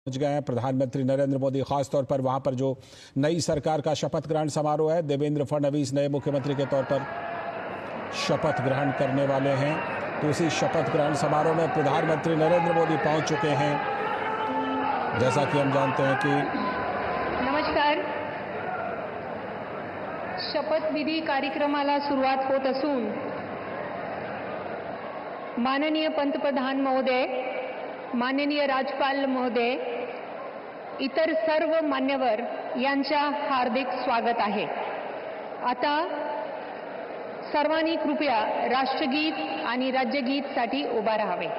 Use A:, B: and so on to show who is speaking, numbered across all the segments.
A: पहुंच गए हैं प्रधानमंत्री नरेंद्र मोदी। खासतौर पर वहां पर जो नई सरकार का शपथ ग्रहण समारोह है, देवेंद्र फडणवीस नए मुख्यमंत्री के तौर पर शपथ ग्रहण करने वाले हैं। तो उसी शपथ ग्रहण समारोह में प्रधानमंत्री नरेंद्र मोदी पहुंच चुके हैं। जैसा कि हम जानते हैं कि
B: नमस्कार, शपथविधी कार्यक्रमाला सुरुवात होत असून माननीय पंतप्रधान महोदय, माननीय राज्यपाल महोदय, इतर सर्व मान्यवर यांच्या हार्दिक स्वागत आहे। आता सर्वांनी कृपया राष्ट्रगीत आणि राज्यगीतसाठी उभा राहावे।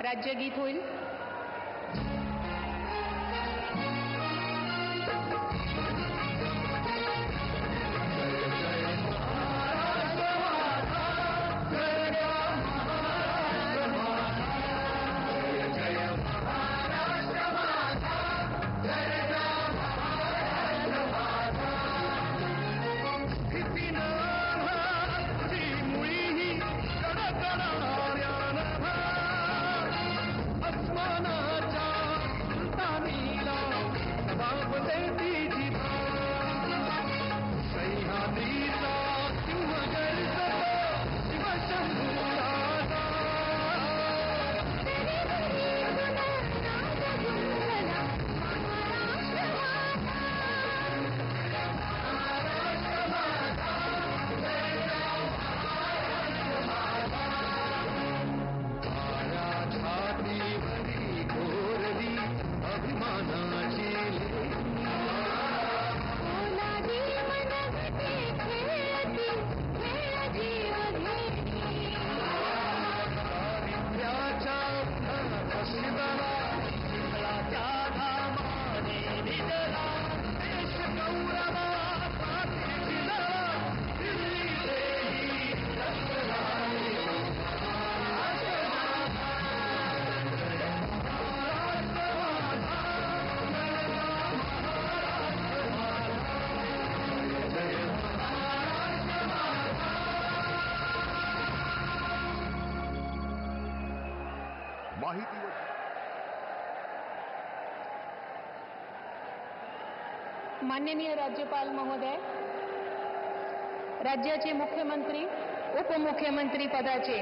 B: राज्यगीत होईल। माननीय राज्यपाल महोदय, राज्याचे मुख्यमंत्री, उपमुख्यमंत्री पदाचे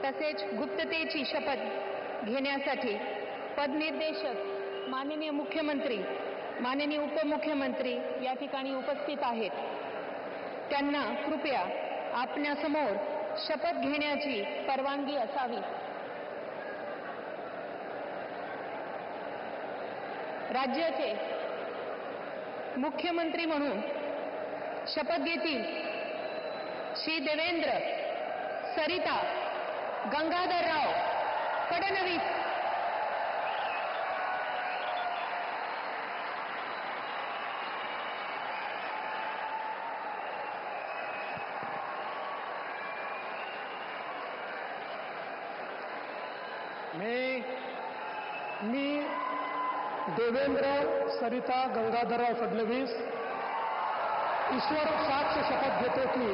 B: तसेच गुप्ततेची शपथ घेण्यासाठी पदनिर्देशक माननीय मुख्यमंत्री, माननीय उपमुख्यमंत्री या ठिकाणी उपस्थित आहेत। त्यांना कृपया आपल्यासमोर शपथ घेण्याची परवानगी असावी। राज्याचे मुख्यमंत्री म्हणून शपथ घेतील श्री देवेंद्र सरिता गंगाधरराव फडणवीस।
C: मी देवेंद्र सरिता गंगाधरराव फडणवीस ईश्वर साक्ष शपथ घेतो की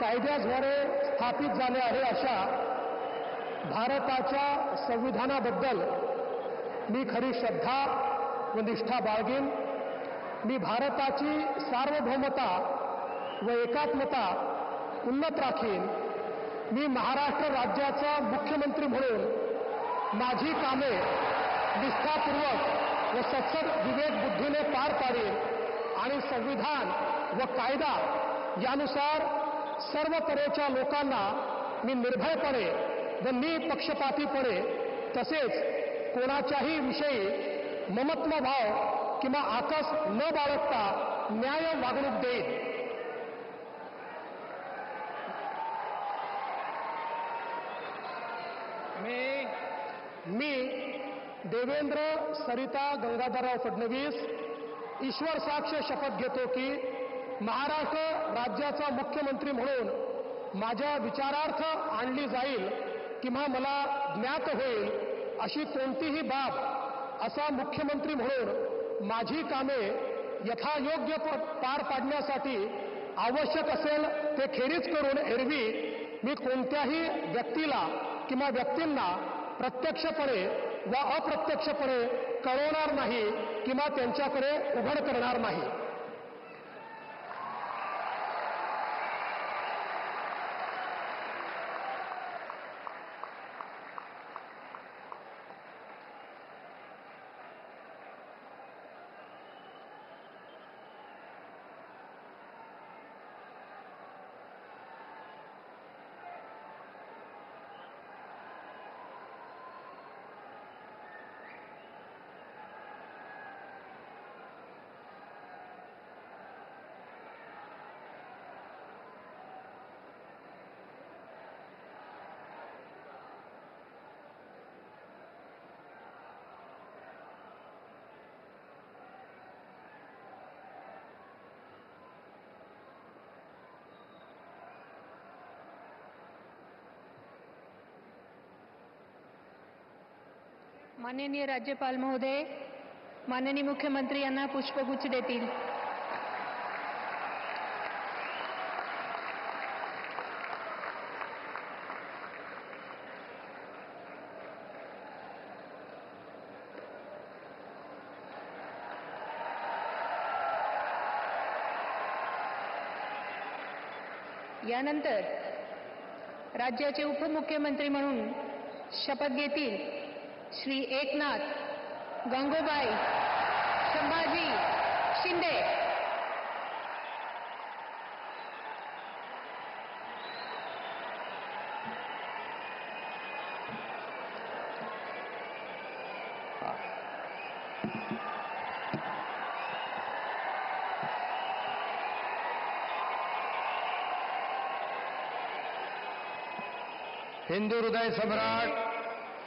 C: कायद्याद्वारे स्थापित झाले आहे अशा भारताच्या संविधानाबद्दल मी खरी श्रद्धा व निष्ठा बाळगेन मी भारताची सार्वभौमता व एकात्मता उन्नत राखीन. मी महाराष्ट्र राज्याचा मुख्यमंत्री म्हणून माझी कामे निष्ठापूर्वक व सत्सद विवेक बुद्धीने पार पाडेन आणि संविधान व कायदा यानुसार सर्व तऱ्हेच्या लोकांना मी निर्भयपणे व निपक्षपातीपणे तसेच कोणाच्याही विषयी ममत्व भाव किंवा आकस न बाळगता न्याय वागणूक देईन. मी देवेंद्र सरिता गंगाधरराव फडणवीस ईश्वर साक्ष शपथ घेतो की महाराष्ट्र राज्याचा मुख्यमंत्री म्हणून माझ्या विचारार्थ आणली जाईल किंवा मला ज्ञात होईल अशी कोणतीही बाब असा मुख्यमंत्री म्हणून माझी कामे यथायोग्य पार पाडण्यासाठी आवश्यक असेल ते खेरीज करून एरवी मी कोणत्याही व्यक्तीला किंवा व्यक्तींना प्रत्यक्षपणे व अप्रत्यक्षपणे कळवणार नाही किंवा त्यांच्याकडे उघड करणार नाही.
B: माननीय राज्यपाल महोदय, माननीय मुख्यमंत्री यांना पुष्पगुच्छ देतील. यानंतर राज्याचे उपमुख्यमंत्री म्हणून शपथ घेतील श्री एकनाथ गंगूबाई संभाजी शिंदे.
D: हिंदू हृदय सम्राट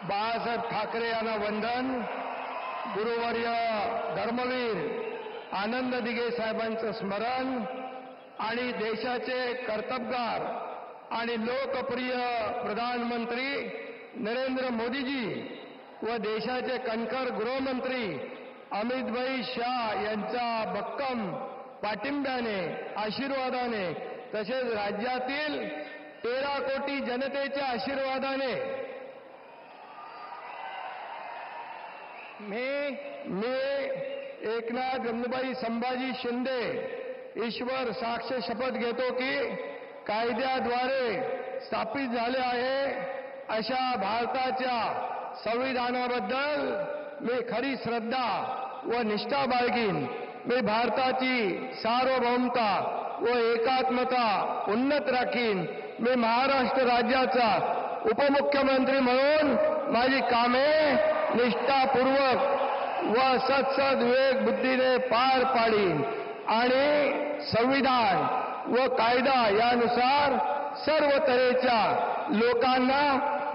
D: बाळासाहेब ठाकरे यांना वंदन. गुरुवर्य धर्मवीर आनंद दिघे साहेबांचं स्मरण आणि देशाचे कर्तबगार आणि लोकप्रिय प्रधानमंत्री नरेंद्र मोदीजी व देशाचे कणखर गृहमंत्री अमितभाई शाह यांच्या भक्कम पाठिंब्याने आशीर्वादाने तसेच राज्यातील 13 कोटी जनतेच्या आशीर्वादाने मी एकनाथ गंगूबाई संभाजी शिंदे ईश्वर साक्ष शपथ घेतो की कायद्याद्वारे स्थापित झाले आहे अशा भारताच्या संविधानाबद्दल मी खरी श्रद्धा व निष्ठा बाळगीन. मी भारताची सार्वभौमता व एकात्मता उन्नत राखीन. मी महाराष्ट्र राज्याचा उपमुख्यमंत्री म्हणून माझी कामे निष्ठापूर्वक व सत्सद विवेक बुद्धीने पार पाडीन आणि संविधान व कायदा यानुसार सर्व तऱ्हेच्या लोकांना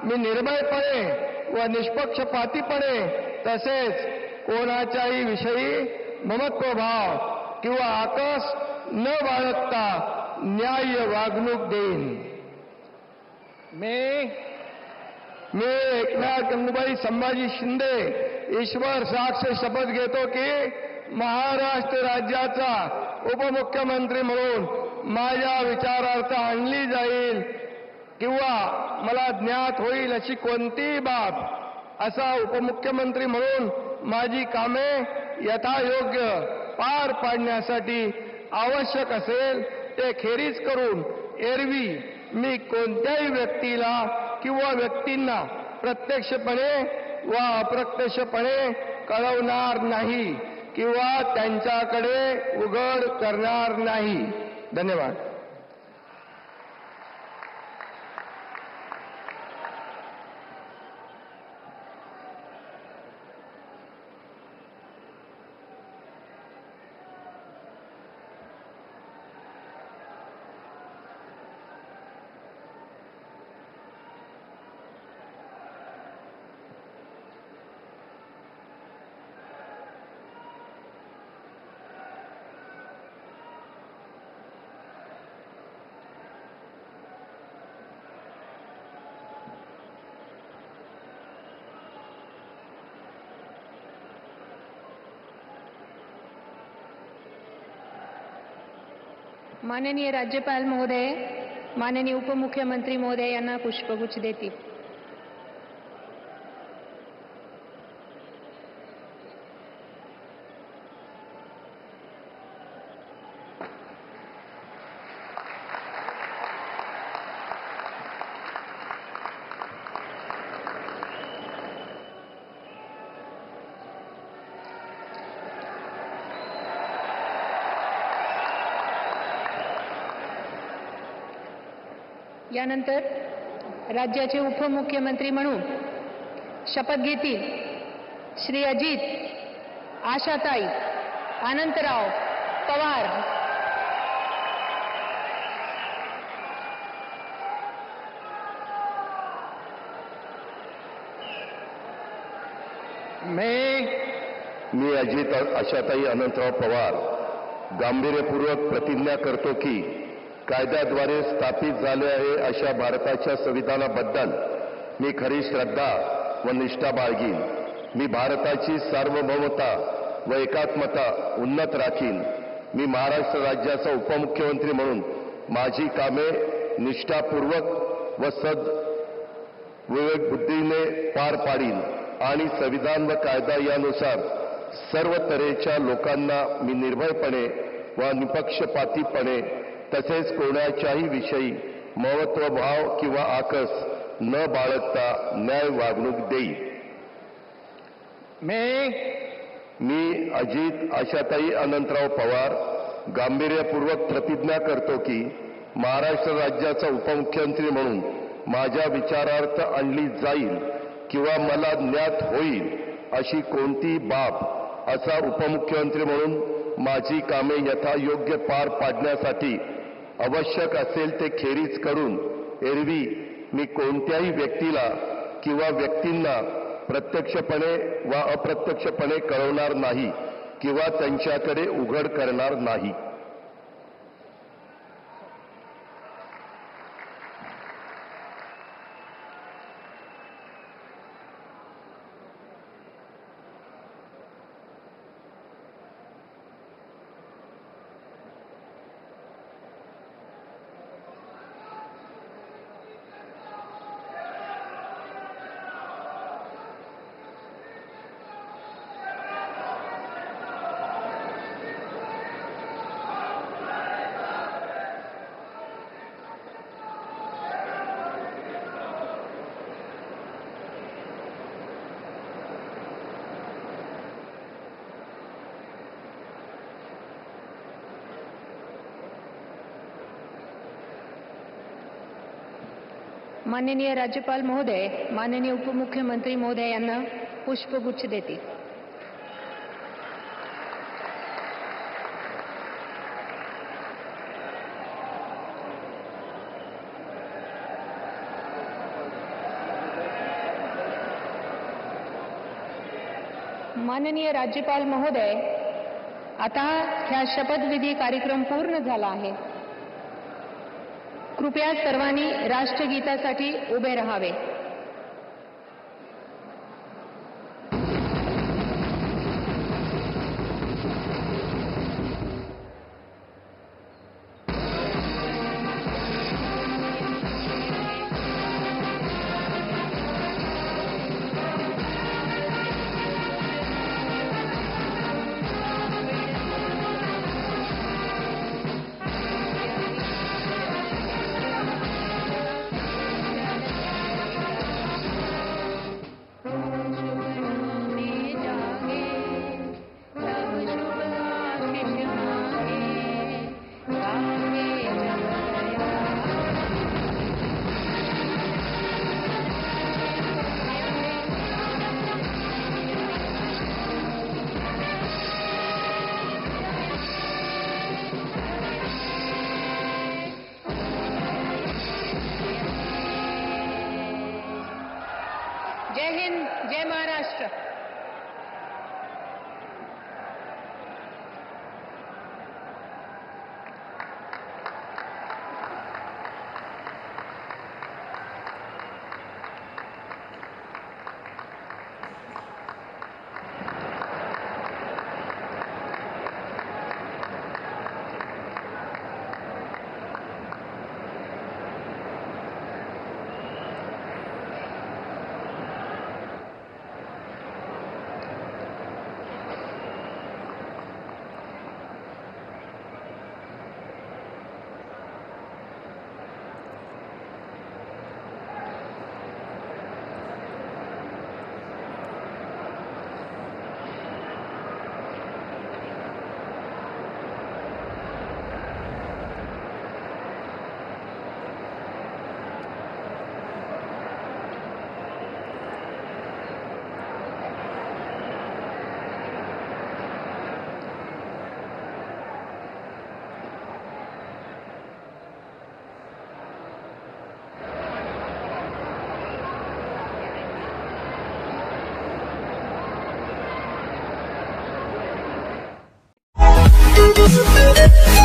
D: मी निर्भयपणे व निष्पक्षपातीपणे तसेच कोणाच्याही विषयी ममत्वभाव किंवा आकस न बाळगता न्याय्य वागणूक देईन. मी एकनाथ गंगूबाई संभाजी शिंदे ईश्वर साक्ष शपथ घेतो की महाराष्ट्र राज्याचा उपमुख्यमंत्री म्हणून माझ्या विचारार्थ आणली जाईल किंवा मला ज्ञात होईल अशी कोणतीही बाब असा उपमुख्यमंत्री म्हणून माझी कामे यथायोग्य पार पाडण्यासाठी आवश्यक असेल ते खेरीज करून एरवी मी कोणत्याही व्यक्तीला किंवा व्यक्तींना प्रत्यक्षपणे व अप्रत्यक्षपणे कळवणार नाही किंवा त्यांच्याकडे उघड करणार नाही. धन्यवाद.
B: माननीय राज्यपाल महोदय, माननीय उपमुख्यमंत्री महोदय यांना पुष्पगुच्छ देतील. यानंतर राज्याचे उपमुख्यमंत्री म्हणून शपथ घेतील श्री अजित आशाताई अनंतराव पवार.
E: मी अजित आशाताई अनंतराव पवार गांभीर्यपूर्वक प्रतिज्ञा करतो की कायद्याद्वारे स्थापित झाले आहे अशा भारताच्या संविधानाबद्दल मी खरी श्रद्धा व निष्ठा बाळगीन. मी भारताची सार्वभौमता व एकात्मता उन्नत राखीन. मी महाराष्ट्र राज्याचा उपमुख्यमंत्री म्हणून माझी कामे निष्ठापूर्वक व विवेकबुद्धीने पार पाडीन आणि संविधान व कायदा यानुसार सर्व तऱ्हेच्या लोकांना मी निर्भयपणे व निपक्षपातीपणे तसेच कोणाच्याही विषयी महत्वभाव किंवा आकस न बाळगता न्याय वागणूक देईल. मी अजित आशाताई अनंतराव पवार गांभीर्यपूर्वक प्रतिज्ञा करतो की महाराष्ट्र राज्याचा उपमुख्यमंत्री म्हणून माझ्या विचारार्थ आणली जाईल किंवा मला ज्ञात होईल अशी कोणती बाब असा उपमुख्यमंत्री म्हणून माझी कामे यथायोग्य पार पाडण्यासाठी आवश्यक असेल ते खेरीज करून एरवी मी कोणत्याही व्यक्तीला किंवा व्यक्तींना प्रत्यक्षपणे वा अप्रत्यक्षपणे कळवणार नाही किंवा त्यांच्याकडे उघड करणार नाही.
B: माननीय राज्यपाल महोदय, माननीय उपमुख्यमंत्री महोदय यांना पुष्पगुच्छ देतील. माननीय राज्यपाल महोदय, आता ह्या शपथविधी कार्यक्रम पूर्ण झाला आहे. कृपया सर्वांनी राष्ट्रगीतासाठी उभे राहावे. जय हिंद, जय Maharashtra.
F: We'll be right back.